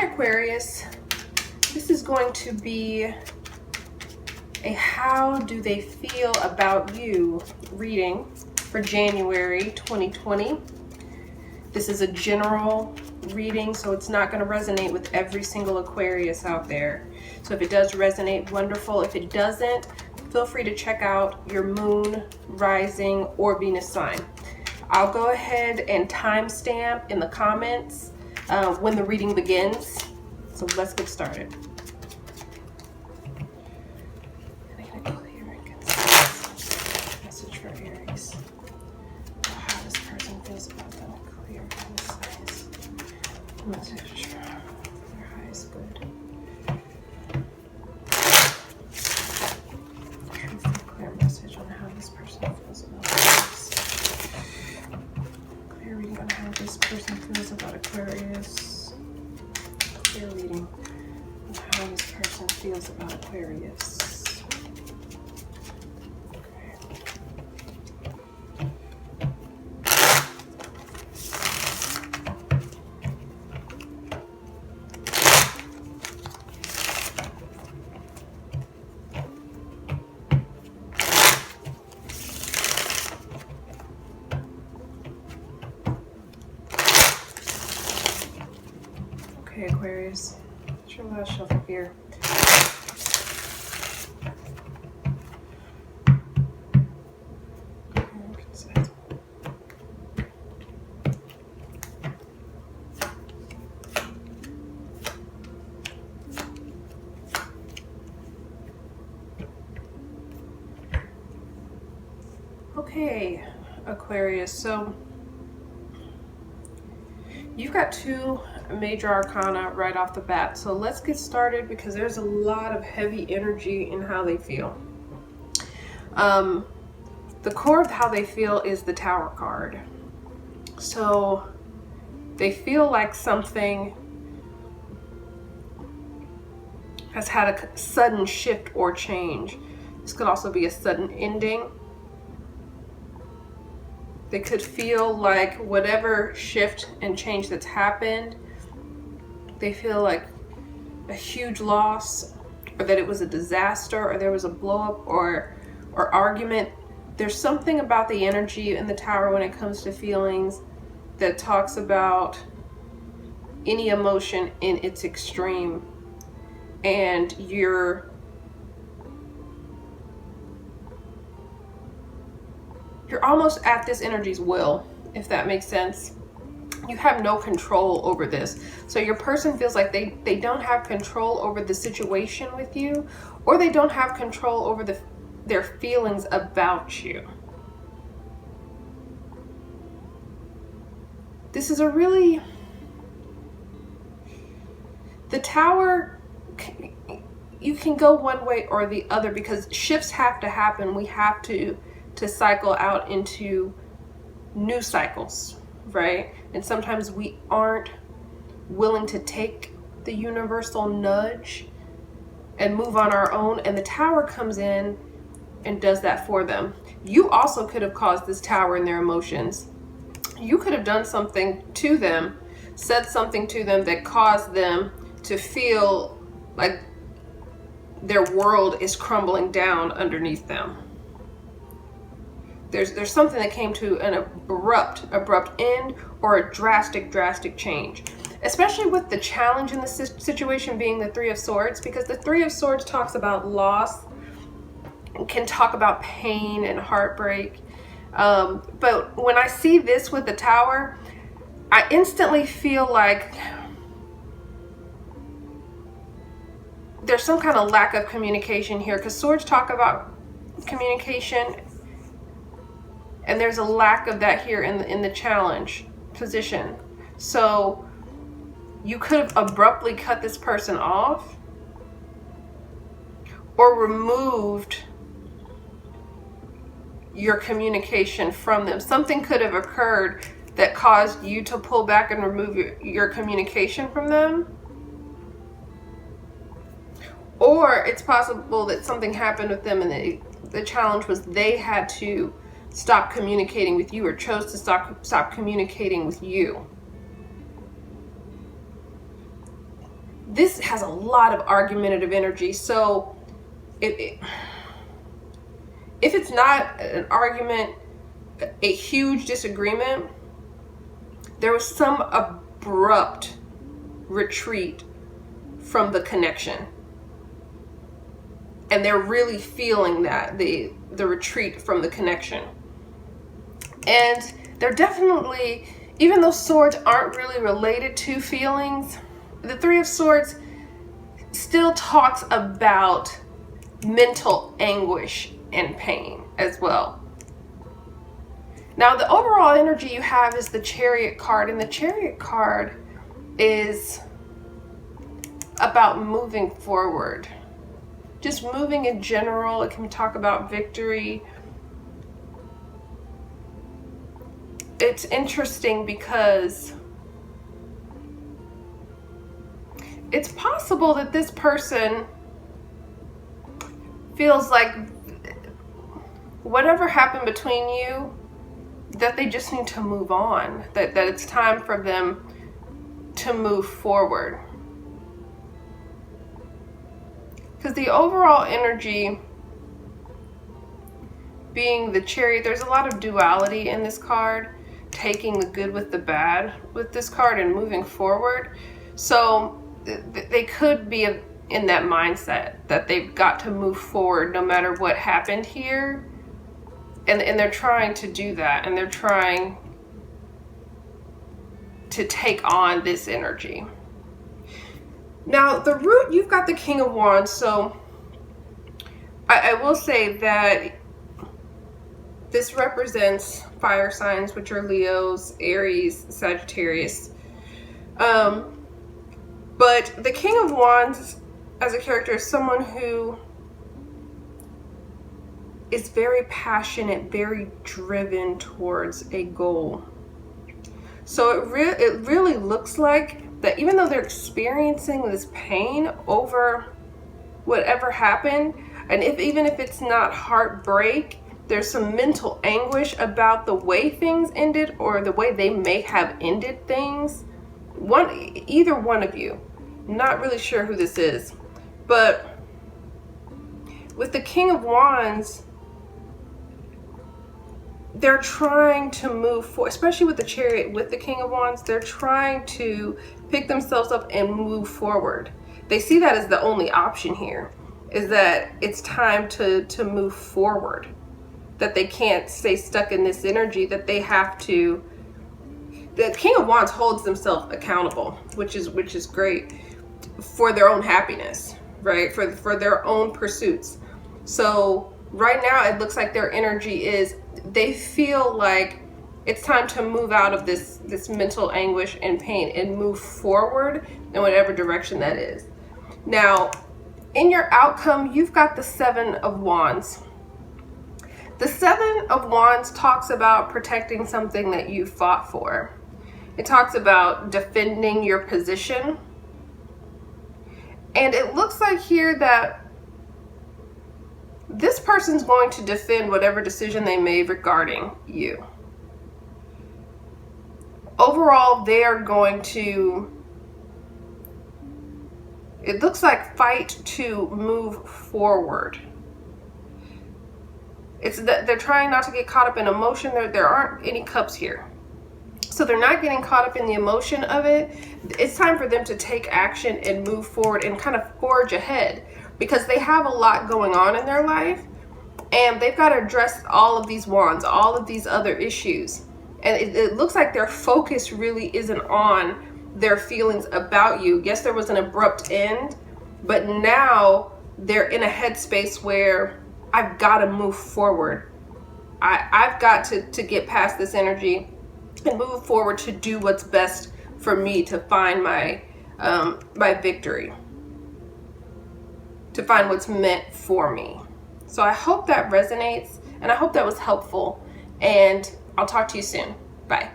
Hi Aquarius, this is going to be a how do they feel about you reading for January 2020. This is a general reading, so it's not going to resonate with every single Aquarius out there. So if it does resonate, wonderful. If it doesn't, feel free to check out your moon, rising, or Venus sign. I'll go ahead and timestamp in the comments when the reading begins. So let's get started. Message for Aries. How this person feels about them. Clear insights. Message for their highest good. Clear message on how this person feels about Aquarius. Clear reading on how this person feels about Aquarius. Clear reading on how this person feels about Aquarius. Okay, Aquarius, it's your last shuffle here. Okay, Aquarius, so you've got two major arcana right off the bat. So let's get started because there's a lot of heavy energy in how they feel. The core of how they feel is the Tower card. So they feel like something has had a sudden shift or change. This could also be a sudden ending. They could feel like whatever shift and change that's happened, they feel like a huge loss, or that it was a disaster, or there was a blow up or argument. There's something about the energy in the Tower when it comes to feelings that talks about any emotion in its extreme, and you're almost at this energy's will, if that makes sense. You have no control over this. So your person feels like they don't have control over the situation with you, or they don't have control over their feelings about you. This is a really... The Tower, you can go one way or the other because shifts have to happen. We have to cycle out into new cycles, right? And sometimes we aren't willing to take the universal nudge and move on our own, and the Tower comes in and does that for them. You also could have caused this Tower in their emotions. You could have done something to them, said something to them that caused them to feel like their world is crumbling down underneath them. There's something that came to an abrupt end or a drastic change, especially with the challenge in the situation being the Three of Swords, because the Three of Swords talks about loss and can talk about pain and heartbreak. But when I see this with the Tower, I instantly feel like there's some kind of lack of communication here, because swords talk about communication, and there's a lack of that here in the challenge position. So you could have abruptly cut this person off or removed your communication from them. Something could have occurred that caused you to pull back and remove your communication from them. Or it's possible that something happened with them and the challenge was they had to stop communicating with you, or chose to stop communicating with you. this has a lot of argumentative energy. So if it's not an argument, a huge disagreement, there was some abrupt retreat from the connection. And they're really feeling that, the retreat from the connection. And they're definitely, even though swords aren't really related to feelings, the Three of Swords still talks about mental anguish and pain as well. Now, the overall energy you have is the Chariot card, and the Chariot card is about moving forward. Just moving in general. It can talk about victory. It's interesting because it's possible that this person feels like whatever happened between you, that they just need to move on, that it's time for them to move forward. Because the overall energy being the Chariot, there's a lot of duality in this card, taking the good with the bad with this card and moving forward. So they could be in that mindset that they've got to move forward no matter what happened here. And they're trying to do that, and they're trying to take on this energy. Now, the root, you've got the King of Wands, so I will say that this represents fire signs, which are Leos, Aries, Sagittarius. But the King of Wands as a character is someone who is very passionate, very driven towards a goal. So it really looks like that even though they're experiencing this pain over whatever happened, and even if it's not heartbreak, there's some mental anguish about the way things ended or the way they may have ended things. Either one of you, not really sure who this is, but with the King of Wands, they're trying to move forward, especially with the Chariot, with the King of Wands, they're trying to pick themselves up and move forward. They see that as the only option here, is that it's time to move forward, that they can't stay stuck in this energy, that they have to. The King of Wands holds themselves accountable, which is great, for their own happiness, right? For their own pursuits. So right now it looks like their energy is, they feel like it's time to move out of this mental anguish and pain and move forward in whatever direction that is. Now, in your outcome, you've got the Seven of Wands. The Seven of Wands talks about protecting something that you fought for. It talks about defending your position. And it looks like here that this person's going to defend whatever decision they made regarding you. Overall, they are going to, it looks like, fight to move forward. It's that they're trying not to get caught up in emotion. There aren't any cups here. So they're not getting caught up in the emotion of it. It's time for them to take action and move forward and kind of forge ahead, because they have a lot going on in their life and they've got to address all of these wands, all of these other issues. And it looks like their focus really isn't on their feelings about you. Yes, there was an abrupt end, but now they're in a headspace where I've got to move forward. I've got to get past this energy and move forward to do what's best for me, to find my victory, to find what's meant for me. So I hope that resonates, and I hope that was helpful, and I'll talk to you soon. Bye.